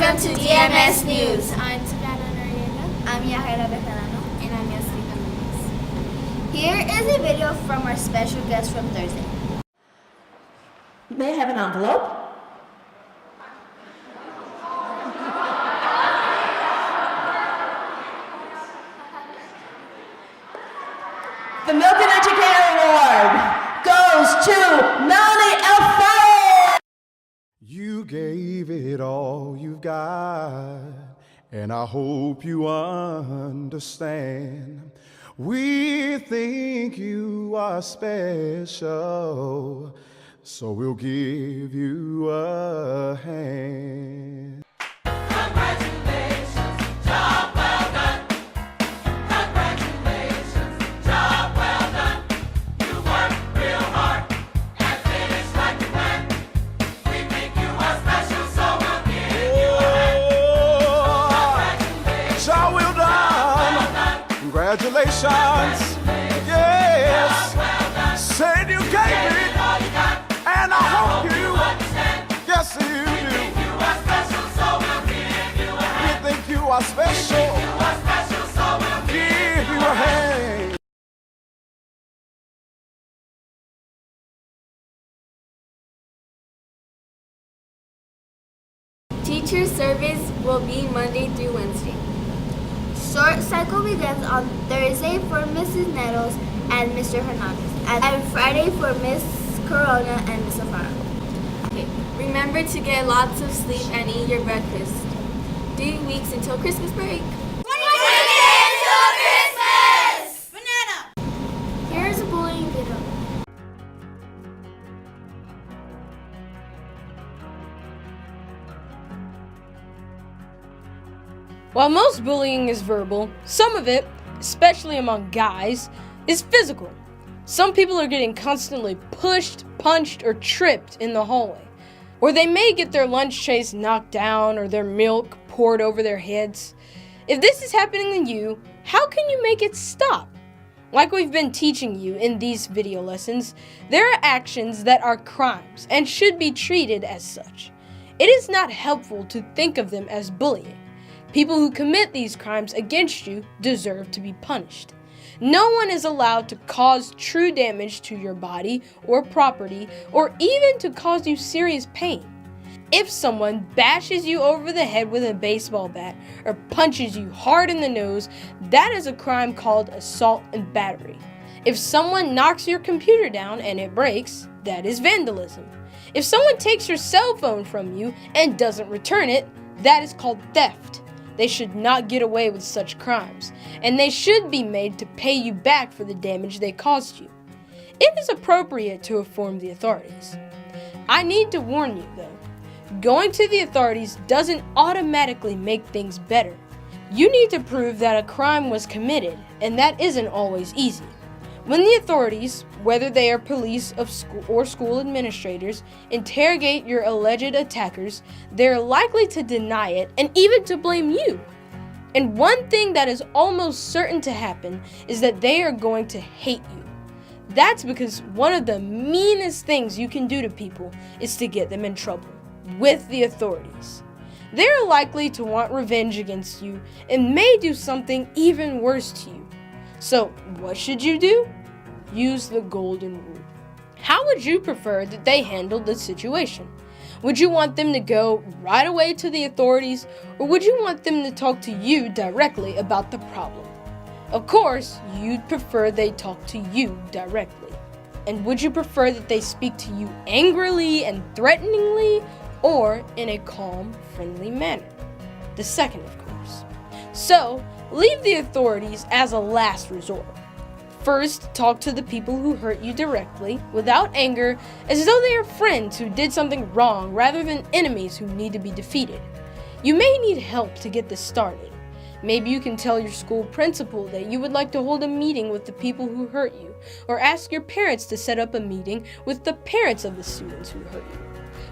Welcome to DMS News. I'm Savannah Noriega. I'm Yahaira Bejarano. And I'm Yasmin Ramirez. Here is a video from our special guest from Thursday. May I have an envelope? The Milk and Educator Award goes to Melanie Alfaro. You gave it all you've got, and I hope you understand. We think you are special, so we'll give you a hand. Congratulations, yes, said you gave it, and I hope you, yes you do, we think you are special, give you a hand. Teacher service will be Monday through Wednesday. Short cycle begins on Thursday for Mrs. Nettles and Mr. Hernandez, and Friday for Miss Corona and Miss Alfaro. Okay. Remember to get lots of sleep and eat your breakfast. 3 weeks until Christmas break. 20 days till Christmas! Banana! Here's a bullying video. While most bullying is verbal, some of it, especially among guys, is physical. Some people are getting constantly pushed, punched, or tripped in the hallway. Or they may get their lunch trays knocked down or their milk poured over their heads. If this is happening to you, how can you make it stop? Like we've been teaching you in these video lessons, there are actions that are crimes and should be treated as such. It is not helpful to think of them as bullying. People who commit these crimes against you deserve to be punished. No one is allowed to cause true damage to your body or property, or even to cause you serious pain. If someone bashes you over the head with a baseball bat or punches you hard in the nose, that is a crime called assault and battery. If someone knocks your computer down and it breaks, that is vandalism. If someone takes your cell phone from you and doesn't return it, that is called theft. They should not get away with such crimes, and they should be made to pay you back for the damage they caused you. It is appropriate to inform the authorities. I need to warn you, though, going to the authorities doesn't automatically make things better. You need to prove that a crime was committed, and that isn't always easy. When the authorities, whether they are police of school or school administrators, interrogate your alleged attackers, they're likely to deny it and even to blame you. And one thing that is almost certain to happen is that they are going to hate you. That's because one of the meanest things you can do to people is to get them in trouble with the authorities. They're likely to want revenge against you and may do something even worse to you. So, what should you do? Use the golden rule. How would you prefer that they handled the situation? Would you want them to go right away to the authorities, or would you want them to talk to you directly about the problem? Of course, you'd prefer they talk to you directly. And would you prefer that they speak to you angrily and threateningly, or in a calm, friendly manner? The second, of course. So, leave the authorities as a last resort. First, talk to the people who hurt you directly, without anger, as though they are friends who did something wrong rather than enemies who need to be defeated. You may need help to get this started. Maybe you can tell your school principal that you would like to hold a meeting with the people who hurt you, or ask your parents to set up a meeting with the parents of the students who hurt you.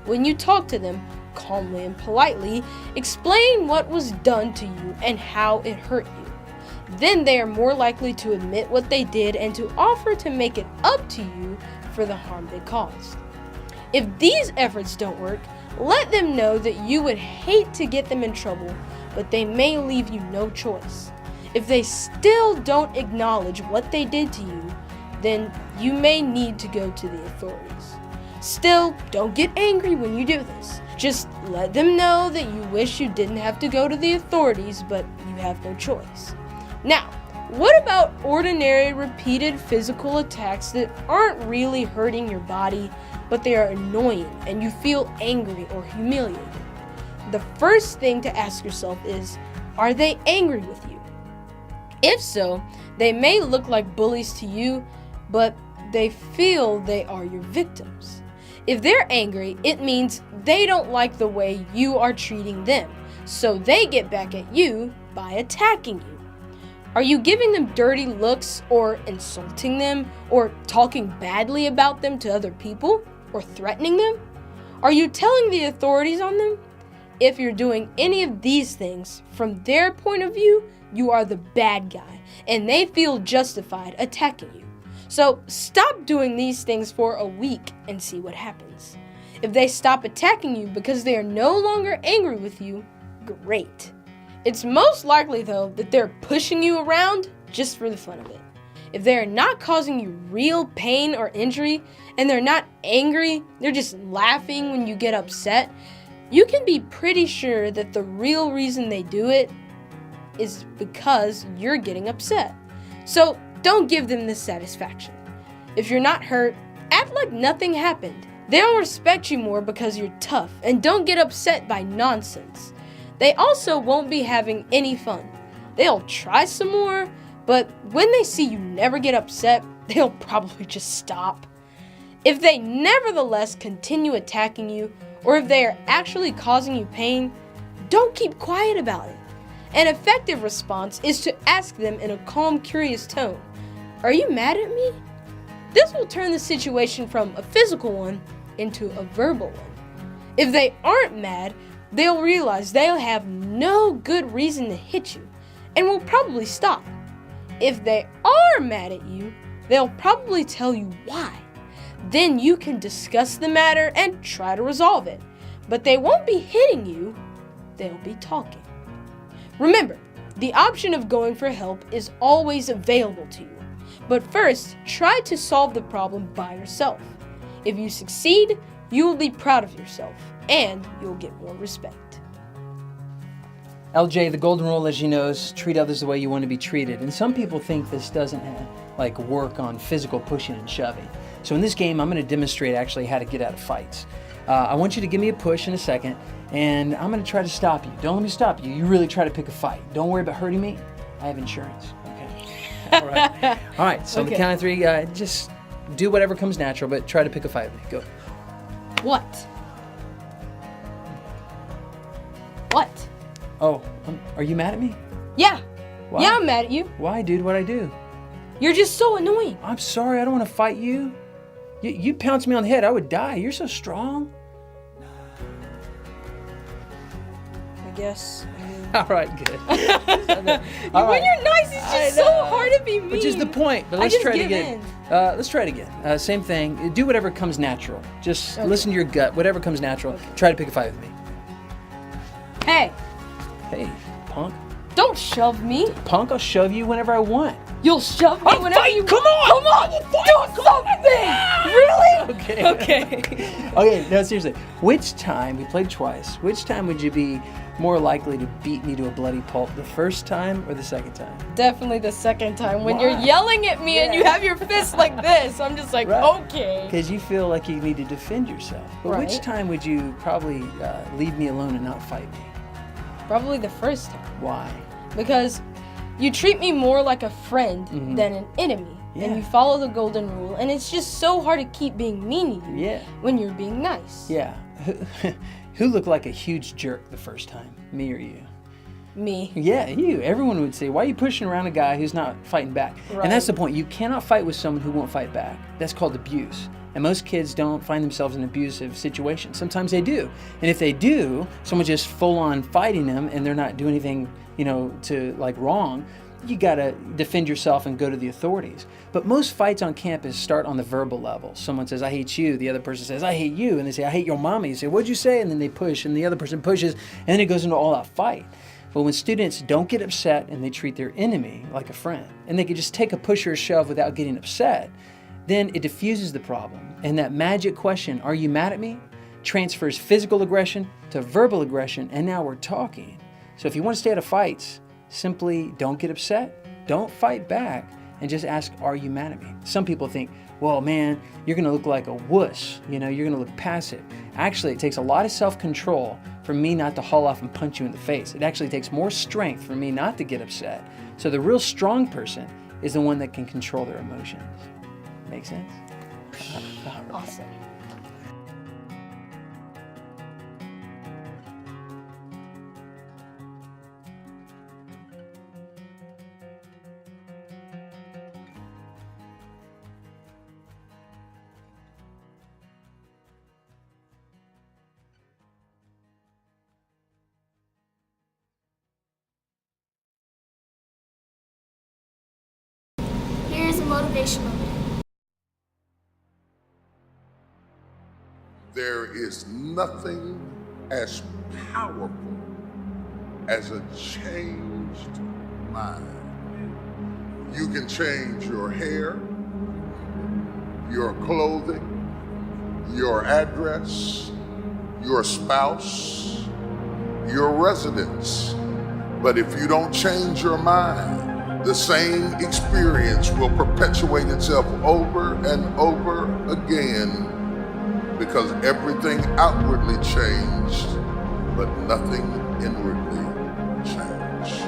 When you talk to them, calmly and politely, explain what was done to you and how it hurt you. Then they are more likely to admit what they did and to offer to make it up to you for the harm they caused. If these efforts don't work, Let them know that you would hate to get them in trouble, but they may leave you no choice. If they still don't acknowledge what they did to you, then you may need to go to the authorities. Still, don't get angry when you do this. Just let them know that you wish you didn't have to go to the authorities, but you have no choice. Now, what about ordinary repeated physical attacks that aren't really hurting your body, but they are annoying and you feel angry or humiliated? The first thing to ask yourself is, are they angry with you? If so, they may look like bullies to you, but they feel they are your victims. If they're angry, it means they don't like the way you are treating them, so they get back at you by attacking you. Are you giving them dirty looks or insulting them or talking badly about them to other people or threatening them? Are you telling the authorities on them? If you're doing any of these things, from their point of view, you are the bad guy and they feel justified attacking you. So stop doing these things for a week and see what happens. If they stop attacking you because they are no longer angry with you, great. It's most likely, though, that they're pushing you around just for the fun of it. If they are not causing you real pain or injury, and they're not angry, they're just laughing when you get upset, you can be pretty sure that the real reason they do it is because you're getting upset. So don't give them this satisfaction. If you're not hurt, act like nothing happened. They'll respect you more because you're tough and don't get upset by nonsense. They also won't be having any fun. They'll try some more, but when they see you never get upset, they'll probably just stop. If they nevertheless continue attacking you, or if they are actually causing you pain, don't keep quiet about it. An effective response is to ask them in a calm, curious tone, "Are you mad at me?" This will turn the situation from a physical one into a verbal one. If they aren't mad, they'll realize they'll have no good reason to hit you and will probably stop. If they are mad at you, they'll probably tell you why. Then you can discuss the matter and try to resolve it. But they won't be hitting you, they'll be talking. Remember, the option of going for help is always available to you. But first, try to solve the problem by yourself. If you succeed, you will be proud of yourself and you'll get more respect. LJ, the golden rule, as you know, is treat others the way you want to be treated. And some people think this doesn't work on physical pushing and shoving. So in this game, I'm going to demonstrate actually how to get out of fights. I want you to give me a push in a second, and I'm going to try to stop you. Don't let me stop you. You really try to pick a fight. Don't worry about hurting me. I have insurance. Okay. All right. All right. So on the count of three, just do whatever comes natural, but try to pick a fight with me. Go. What? What? Oh, are you mad at me? Yeah. Why? Yeah, I'm mad at you. Why, dude? What'd I do? You're just so annoying. I'm sorry. I don't want to fight you. You pounced me on the head, I would die. You're so strong. I guess. All right, good. When you're nice, it's just so hard to be mean. Which is the point. But let's try it again. Let's try it again. Same thing. Do whatever comes natural. Just listen to your gut. Whatever comes natural. Okay. Try to pick a fight with me. Hey. Hey, punk. Don't shove me. Punk, I'll shove you whenever I want. You'll shove me whenever you Come want. on! Do something! Really? Okay. Okay, no, seriously. Which time, we played twice, which time would you be more likely to beat me to a bloody pulp? The first time or the second time? Definitely the second time. When Why? you're yelling at me and you have your fist like this, I'm just like, okay. Because you feel like you need to defend yourself. But which time would you probably leave me alone and not fight me? Probably the first time. Why? Because you treat me more like a friend than an enemy. Yeah. And you follow the golden rule. And it's just so hard to keep being mean to you when you're being nice. Yeah. Who looked like a huge jerk the first time? Me or you? Me. Yeah, you. Everyone would say, why are you pushing around a guy who's not fighting back? Right. And that's the point. You cannot fight with someone who won't fight back. That's called abuse. And most kids don't find themselves in an abusive situation. Sometimes they do. And if they do, someone just full on fighting them and they're not doing anything, to wrong, you gotta defend yourself and go to the authorities. But most fights on campus start on the verbal level. Someone says, I hate you. The other person says, I hate you. And they say, I hate your mommy. You say, what'd you say? And then they push, and the other person pushes, and then it goes into an all-out fight. But when students don't get upset and they treat their enemy like a friend, and they can just take a push or a shove without getting upset, then it diffuses the problem. And that magic question, are you mad at me? Transfers physical aggression to verbal aggression, and now we're talking. So if you want to stay out of fights, simply don't get upset, don't fight back, and just ask, are you mad at me? Some people think, well, man, you're gonna look like a wuss, you're gonna look passive. Actually, it takes a lot of self-control for me not to haul off and punch you in the face. It actually takes more strength for me not to get upset. So the real strong person is the one that can control their emotions. Make sense? Awesome. Here's a motivational. There is nothing as powerful as a changed mind. You can change your hair, your clothing, your address, your spouse, your residence. But if you don't change your mind, the same experience will perpetuate itself over and over again, because everything outwardly changed, but nothing inwardly changed.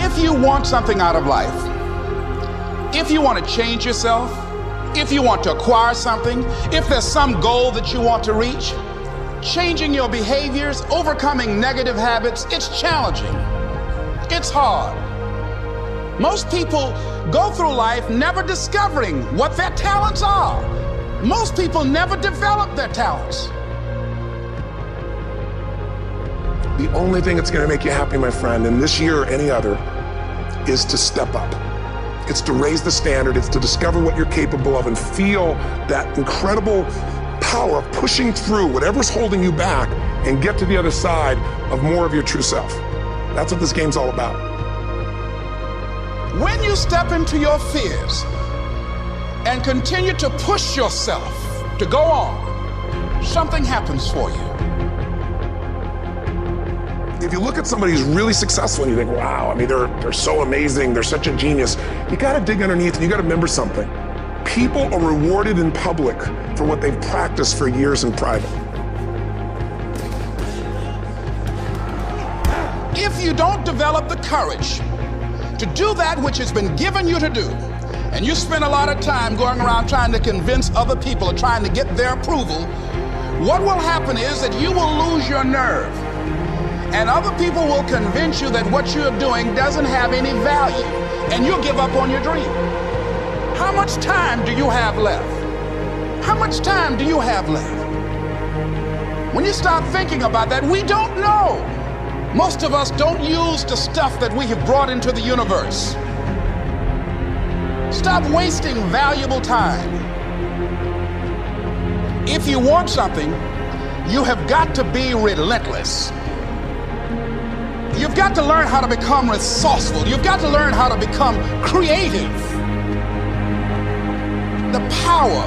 If you want something out of life, if you want to change yourself, if you want to acquire something, if there's some goal that you want to reach, changing your behaviors, overcoming negative habits, it's challenging. It's hard. Most people go through life never discovering what their talents are. Most people never develop their talents. The only thing that's going to make you happy, my friend, in this year or any other, is to step up. It's to raise the standard. It's to discover what you're capable of and feel that incredible power of pushing through whatever's holding you back and get to the other side of more of your true self. That's what this game's all about. When you step into your fears and continue to push yourself to go on, something happens for you. If you look at somebody who's really successful and you think, wow, I mean, they're so amazing, they're such a genius, you gotta dig underneath and you gotta remember something. People are rewarded in public for what they've practiced for years in private. If you don't develop the courage to do that which has been given you to do, and you spend a lot of time going around trying to convince other people or trying to get their approval, what will happen is that you will lose your nerve. And other people will convince you that what you're doing doesn't have any value, and you'll give up on your dream. How much time do you have left? How much time do you have left? When you start thinking about that, we don't know. Most of us don't use the stuff that we have brought into the universe. Stop wasting valuable time. If you want something, you have got to be relentless. You've got to learn how to become resourceful. You've got to learn how to become creative. The power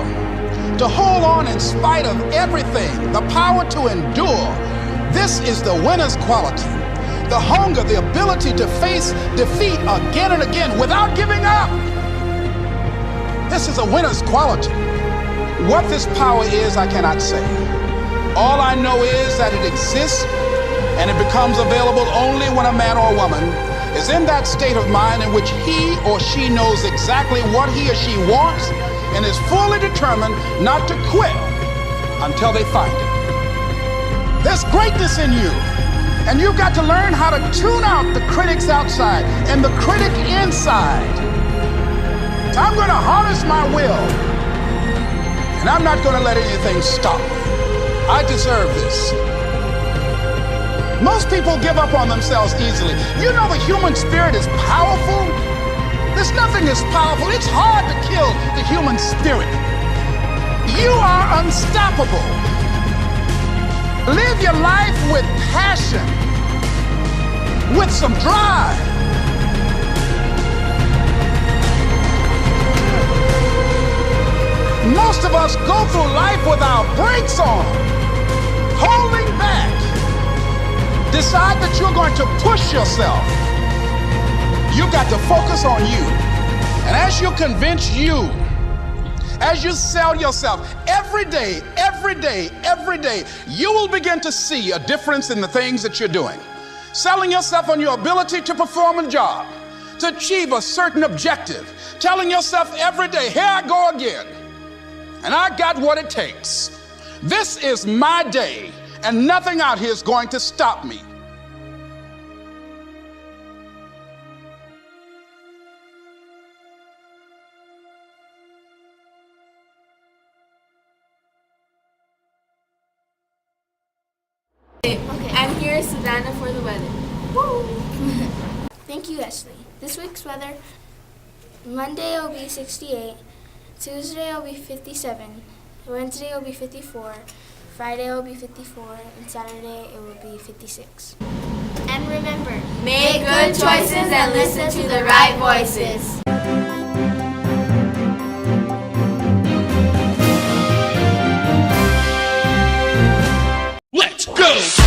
to hold on in spite of everything, the power to endure. This is the winner's quality. The hunger, the ability to face defeat again and again without giving up. This is a winner's quality. What this power is, I cannot say. All I know is that it exists, and it becomes available only when a man or a woman is in that state of mind in which he or she knows exactly what he or she wants and is fully determined not to quit until they find it. There's greatness in you. And you've got to learn how to tune out the critics outside and the critic inside. So I'm going to harness my will, and I'm not going to let anything stop me. I deserve this. Most people give up on themselves easily. You know the human spirit is powerful. There's nothing as powerful. It's hard to kill the human spirit. You are unstoppable. Live your life with passion, with some drive. Most of us go through life with our brakes on, holding back. Decide that you're going to push yourself. You've got to focus on you. And as you convince you, as you sell yourself every day, you will begin to see a difference in the things that you're doing. Selling yourself on your ability to perform a job, to achieve a certain objective. Telling yourself every day, here I go again. And I got what it takes. This is my day, and nothing out here is going to stop me. And here's Savannah for the weather. Woo! Thank you, Ashley. This week's weather, Monday will be 68, Tuesday will be 57, Wednesday will be 54, Friday will be 54, and Saturday it will be 56. And remember, Make good choices and listen to the right voices. Let's go!